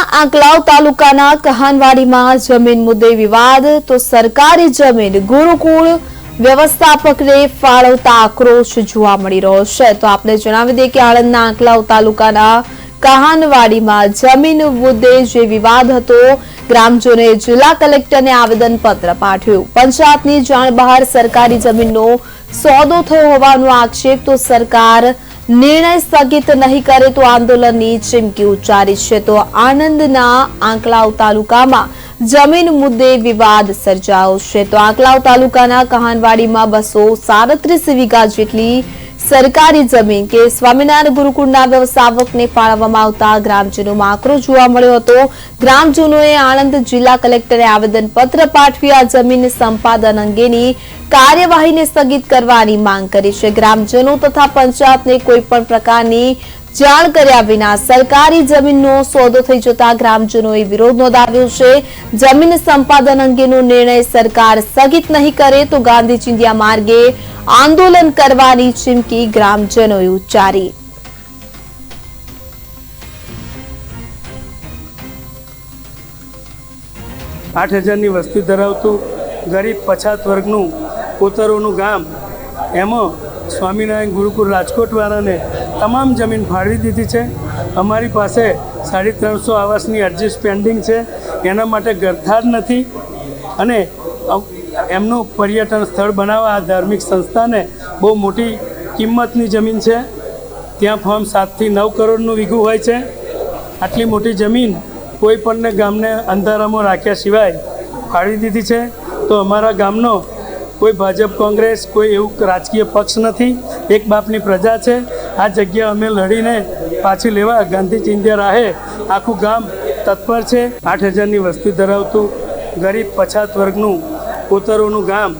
આંકલાવ તાલુકાના કહાનવાડીમાં જમીન મુદ્દે વિવાદ તો સરકારી જમીન ગુરુકુળ વ્યવસ્થાપકને ફાળવતા આક્રોશ જોવા મળી રહ્યો છે। તો આપણે જણાવી દઈએ કે આણંદના આંકલાવ તાલુકાના કહાનવાડીમાં જમીન મુદ્દે જે વિવાદ હતો, ગ્રામજનોએ જિલ્લા કલેક્ટરને આવેદનપત્ર પાઠવ્યું। પંચાયતની જાણ બહાર સરકારી જમીનનો સોદો થયો હોવાનો આક્ષેપ, તો સરકાર નિર્ણય સ્થગિત નહીં કરે તો આંદોલનની ચીમકી ઉચ્ચારી છે। તો આણંદના આંકલાવ તાલુકામાં જમીન મુદ્દે વિવાદ સર્જાયો છે। તો આંકલાવ તાલુકાના કહાનવાડીમાં 237 વીઘા જેટલી સરકારી જમીન કે સ્વામિનારાયણ ગુરુકુળના વ્યવસ્થાપકને ફાળવવામાં આવતા ગ્રામજનોમાં આક્રોશ જોવા મળ્યો હતો। ગ્રામજનોએ આણંદ જિલ્લા કલેક્ટરે આવેદનપત્ર પાઠવી આ જમીન સંપાદન અંગેની કાર્યવાહીને સ્થગિત કરવાની માંગ કરી છે। ગ્રામજનો તથા પંચાયતને કોઈ પણ પ્રકારની જાણ કર્યા વિના સરકારી જમીનનો સોદો થઈ જતા ગ્રામજનોએ વિરોધ નોંધાવ્યો છે। જમીન સંપાદન અંગેનો નિર્ણય સરકાર સ્થગિત નહીં કરે તો ગાંધી ચિંધ્યા માર્ગે આંદોલન કરવાની ચીમકી ગ્રામજનોએ ઉચ્ચારી। 8000ની વસ્તી ધરાવતું ગરીબ પછાત વર્ગનું કોતરોનું ગામ, એમાં સ્વામિનારાયણ ગુરુકુળ રાજકોટવાળાને તમામ જમીન ફાળવી દીધી છે। અમારી પાસે 350 આવાસની અરજી પેન્ડિંગ છે, એના માટે ગરથાર નથી અને એમનું પર્યટન સ્થળ બનાવવા આ ધાર્મિક સંસ્થાને બહુ મોટી કિંમતની જમીન છે। ત્યાં ફોર્મ 7 થી 9 કરોડનું વીઘું હોય છે। આટલી મોટી જમીન કોઈ પણને ગામને અંધારામાં રાખ્યા સિવાય ફાળવી દીધી છે। તો અમારા ગામનો કોઈ ભાજપ કોંગ્રેસ કોઈ એવું રાજકીય પક્ષ નથી, એક બાપની પ્રજા છે। આ જગ્યા અમે લડીને પાછી લેવા ગાંધી ચિંધ્યા રાહે આખું ગામ તત્પર છે। 8000ની વસ્તી ધરાવતું ગરીબ પછાત વર્ગનું કોતરોનું ગામ,